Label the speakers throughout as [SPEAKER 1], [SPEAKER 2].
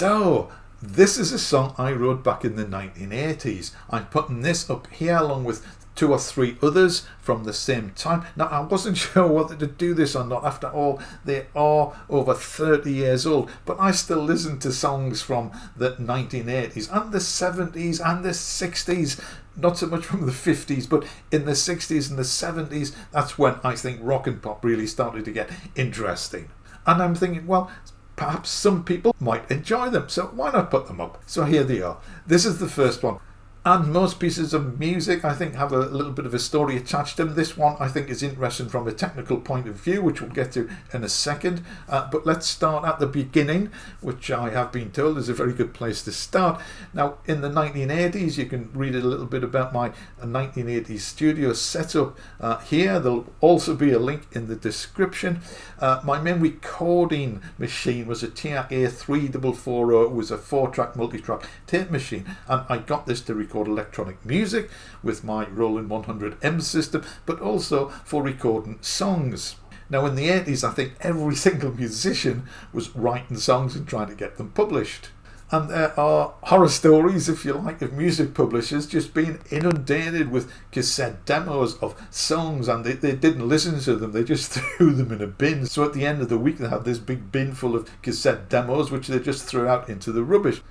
[SPEAKER 1] So, this is a song I wrote back in the 1980s. I'm putting this up here along with 2 or 3 others from the same time. Now, I wasn't sure whether to do this or not. After all, they are over 30 years old, but I still listen to songs from the 1980s and the 70s and the 60s. Not so much from the 50s, but in the 60s and the 70s, that's when I think rock and pop really started to get interesting. And I'm thinking, well, perhaps some people might enjoy them, so why not put them up? So here they are. This is the first one. And most pieces of music, I think, have a little bit of a story attached to them. This one, I think, is interesting from a technical point of view, which we'll get to in a second. But let's start at the beginning, which I have been told is a very good place to start. Now, in the 1980s, you can read a little bit about my 1980s studio setup here. There'll also be a link in the description. My main recording machine was a Teac A3440. It was a 4-track multi-track tape machine, and I got this to record electronic music with my Roland 100M system, but also for recording songs. Now, in the 80s, I think every single musician was writing songs and trying to get them published. And there are horror stories, if you like, of music publishers just being inundated with cassette demos of songs, and they didn't listen to them, they just threw them in a bin. So at the end of the week, they had this big bin full of cassette demos, which they just threw out into the rubbish.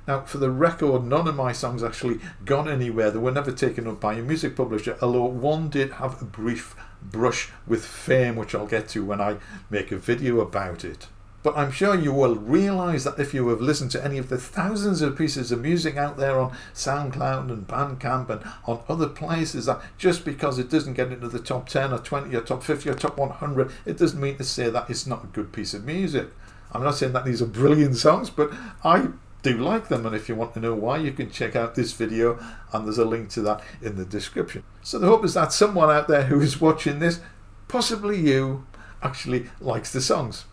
[SPEAKER 1] Now, for the record, none of my songs actually gone anywhere. They were never taken up by a music publisher, although one did have a brief brush with fame, which I'll get to when I make a video about it. But I'm sure you will realise that if you have listened to any of the thousands of pieces of music out there on SoundCloud and Bandcamp and on other places, that just because it doesn't get into the top 10 or 20 or top 50 or top 100, it doesn't mean to say that it's not a good piece of music. I'm not saying that these are brilliant songs, but I do like them, and if you want to know why, you can check out this video, and there's a link to that in the description. So the hope is that someone out there who is watching this, possibly you, actually likes the songs,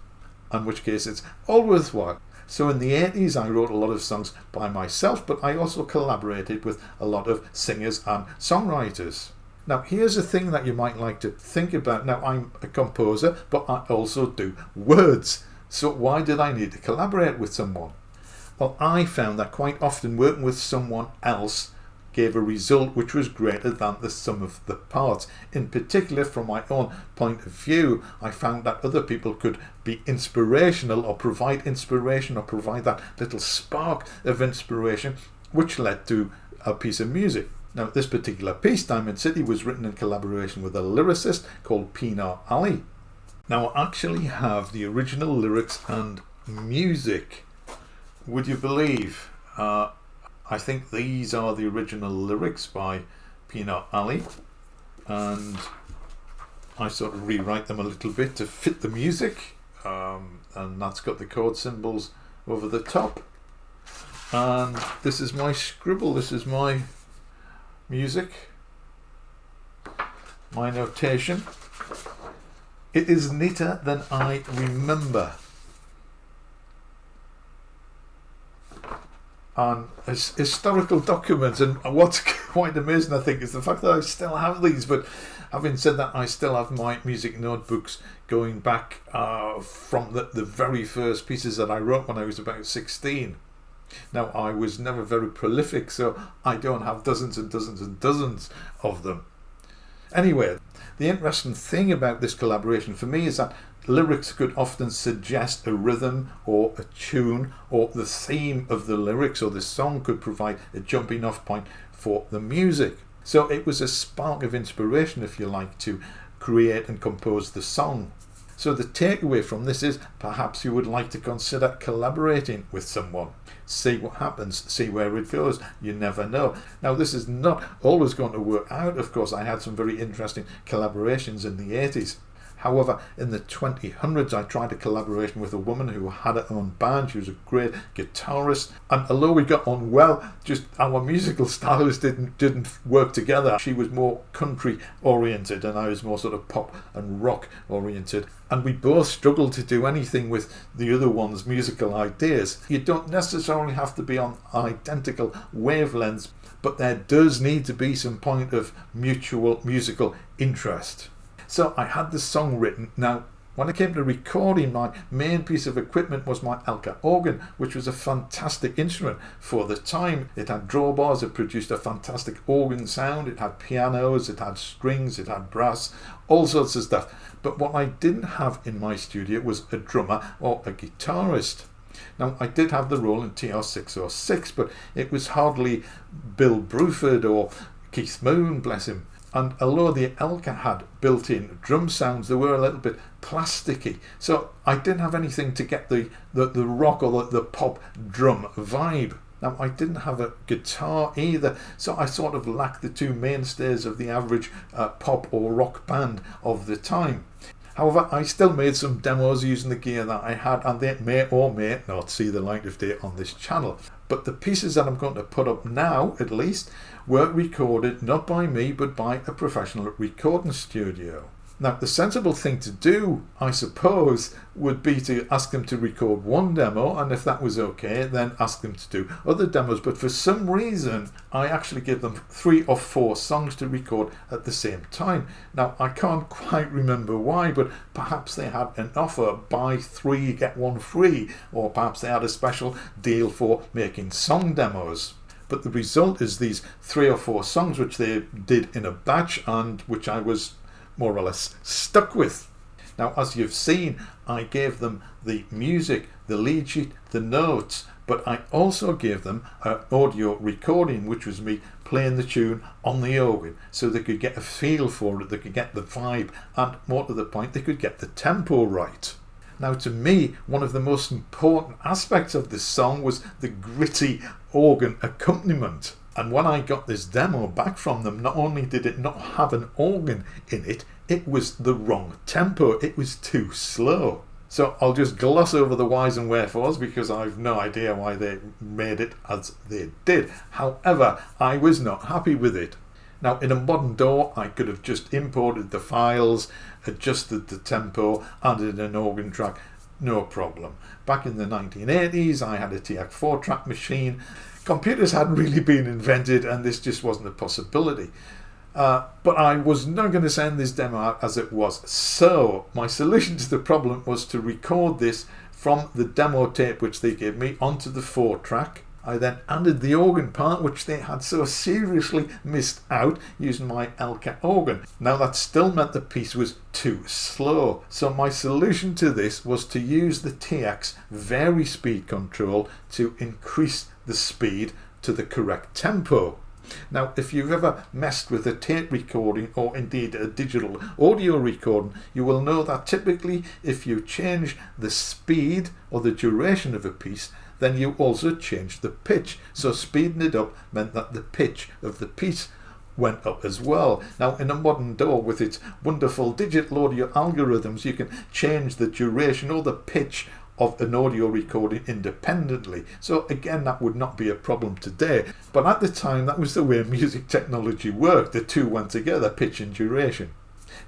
[SPEAKER 1] in which case it's all worthwhile. So in the 80s, I wrote a lot of songs by myself, but I also collaborated with a lot of singers and songwriters. Now, here's a thing that you might like to think about. Now, I'm a composer, but I also do words. So why did I need to collaborate with someone? Well, I found that quite often working with someone else gave a result which was greater than the sum of the parts. In particular, from my own point of view, I found that other people could be inspirational or provide that little spark of inspiration, which led to a piece of music. Now, this particular piece, Diamond City, was written in collaboration with a lyricist called Pinar Ali. Now, I actually have the original lyrics and music. Would you believe? I think these are the original lyrics by Pinar Ali, and I sort of rewrite them a little bit to fit the music, and that's got the chord symbols over the top. And this is my scribble, this is my music, my notation. It is neater than I remember. On historical documents, and what's quite amazing, I think, is the fact that I still have these. But having said that, I still have my music notebooks going back from the very first pieces that I wrote when I was about 16. Now, I was never very prolific, so I don't have dozens and dozens and dozens of them. Anyway, the interesting thing about this collaboration for me is that lyrics could often suggest a rhythm or a tune, or the theme of the lyrics or the song could provide a jumping off point for the music. So it was a spark of inspiration, if you like, to create and compose the song. So the takeaway from this is perhaps you would like to consider collaborating with someone. See what happens, see where it goes. You never know. Now, this is not always going to work out. Of course, I had some very interesting collaborations in the 80s. However, in the 2000s, I tried a collaboration with a woman who had her own band. She was a great guitarist, and although we got on well, just our musical styles didn't work together. She was more country oriented, and I was more sort of pop and rock oriented. And we both struggled to do anything with the other one's musical ideas. You don't necessarily have to be on identical wavelengths, but there does need to be some point of mutual musical interest. So I had the song written. Now, When it came to recording, my main piece of equipment was my Elka Organ, which was a fantastic instrument for the time. It had drawbars, it produced a fantastic organ sound, it had pianos, it had strings, it had brass, all sorts of stuff. But what I didn't have in my studio was a drummer or a guitarist. Now, I did have the role in Teac A3440, but it was hardly Bill Bruford or Keith Moon, bless him. And although the Elka had built-in drum sounds, they were a little bit plasticky. So I didn't have anything to get the rock or the pop drum vibe. Now, I didn't have a guitar either, so I sort of lacked the two mainstays of the average pop or rock band of the time. However, I still made some demos using the gear that I had, and they may or may not see the light of day on this channel. But the pieces that I'm going to put up now, at least, were recorded not by me, but by a professional recording studio. Now, the sensible thing to do, I suppose, would be to ask them to record one demo, and if that was okay, then ask them to do other demos. But for some reason, I actually give them 3 or 4 songs to record at the same time. Now, I can't quite remember why, but perhaps they had an offer, buy 3, get 1 free, or perhaps they had a special deal for making song demos. But the result is these 3 or 4 songs, which they did in a batch, and which I was more or less stuck with. Now, as you've seen, I gave them the music, the lead sheet, the notes, but I also gave them an audio recording, which was me playing the tune on the organ, so they could get a feel for it, they could get the vibe, and more to the point, they could get the tempo right. Now, to me, one of the most important aspects of this song was the gritty organ accompaniment. And when I got this demo back from them, not only did it not have an organ in it, it was the wrong tempo. It was too slow. So I'll just gloss over the whys and wherefores because I've no idea why they made it as they did. However, I was not happy with it. Now, in a modern DAW, I could have just imported the files, adjusted the tempo, added an organ track, no problem. Back in the 1980s, I had a Teac 4-track machine. Computers hadn't really been invented, and this just wasn't a possibility. But I was not going to send this demo out as it was. So my solution to the problem was to record this from the demo tape which they gave me onto the 4-track. I then added the organ part, which they had so seriously missed out, using my Elka Organ. Now, that still meant the piece was too slow. So my solution to this was to use the Teac's vary speed control to increase the speed to the correct tempo. Now, if you've ever messed with a tape recording or indeed a digital audio recording, you will know that typically if you change the speed or the duration of a piece, then you also change the pitch. So speeding it up meant that the pitch of the piece went up as well. Now, in a modern DAW with its wonderful digital audio algorithms, you can change the duration or the pitch of an audio recording independently. So again, that would not be a problem today. But at the time, that was the way music technology worked. The two went together, pitch and duration.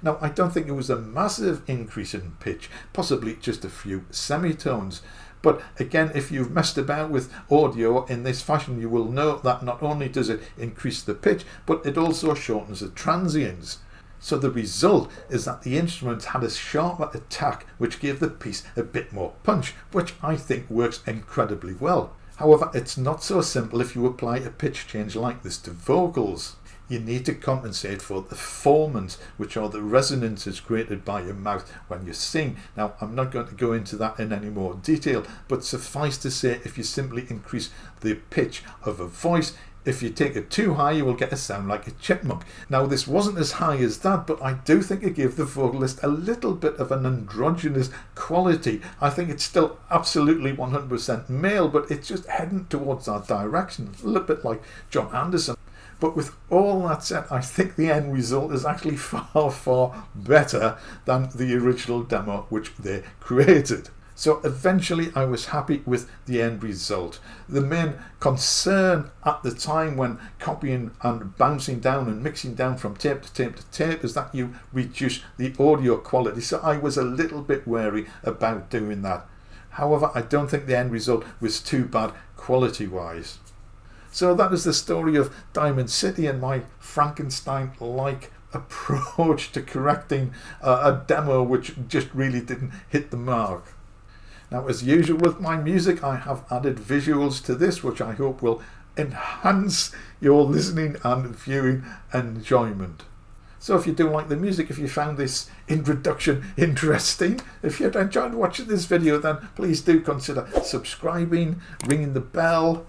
[SPEAKER 1] Now, I don't think it was a massive increase in pitch, possibly just a few semitones. But again, if you've messed about with audio in this fashion, you will know that not only does it increase the pitch, but it also shortens the transients. So the result is that the instrument had a sharper attack, which gave the piece a bit more punch, which I think works incredibly well. However, it's not so simple if you apply a pitch change like this to vocals. You need to compensate for the formants, which are the resonances created by your mouth when you sing. Now, I'm not going to go into that in any more detail, but suffice to say, if you simply increase the pitch of a voice, if you take it too high, you will get a sound like a chipmunk. Now, this wasn't as high as that, but I do think it gave the vocalist a little bit of an androgynous quality. I think it's still absolutely 100% male, but it's just heading towards that direction, a little bit like John Anderson. But with all that said, I think the end result is actually far, far better than the original demo which they created. So eventually I was happy with the end result. The main concern at the time when copying and bouncing down and mixing down from tape to tape to tape is that you reduce the audio quality. So I was a little bit wary about doing that. However, I don't think the end result was too bad quality-wise. So that is the story of Diamond City and my Frankenstein-like approach to correcting a demo which just really didn't hit the mark. Now, as usual with my music, I have added visuals to this, which I hope will enhance your listening and viewing enjoyment. So if you do like the music, if you found this introduction interesting, if you enjoyed watching this video, then please do consider subscribing, ringing the bell,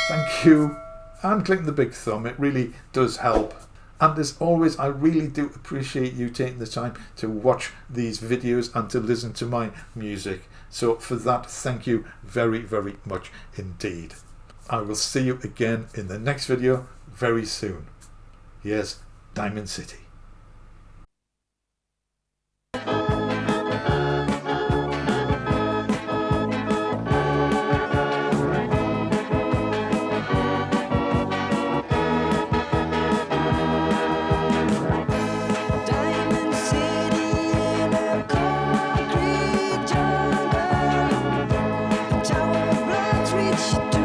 [SPEAKER 1] thank you, and clicking the big thumb. It really does help. And as always, I really do appreciate you taking the time to watch these videos and to listen to my music. So for that, thank you very, very much indeed. I will see you again in the next video very soon. Here's Diamond City.
[SPEAKER 2] Diamond City in a concrete jungle. Tower of blocks reach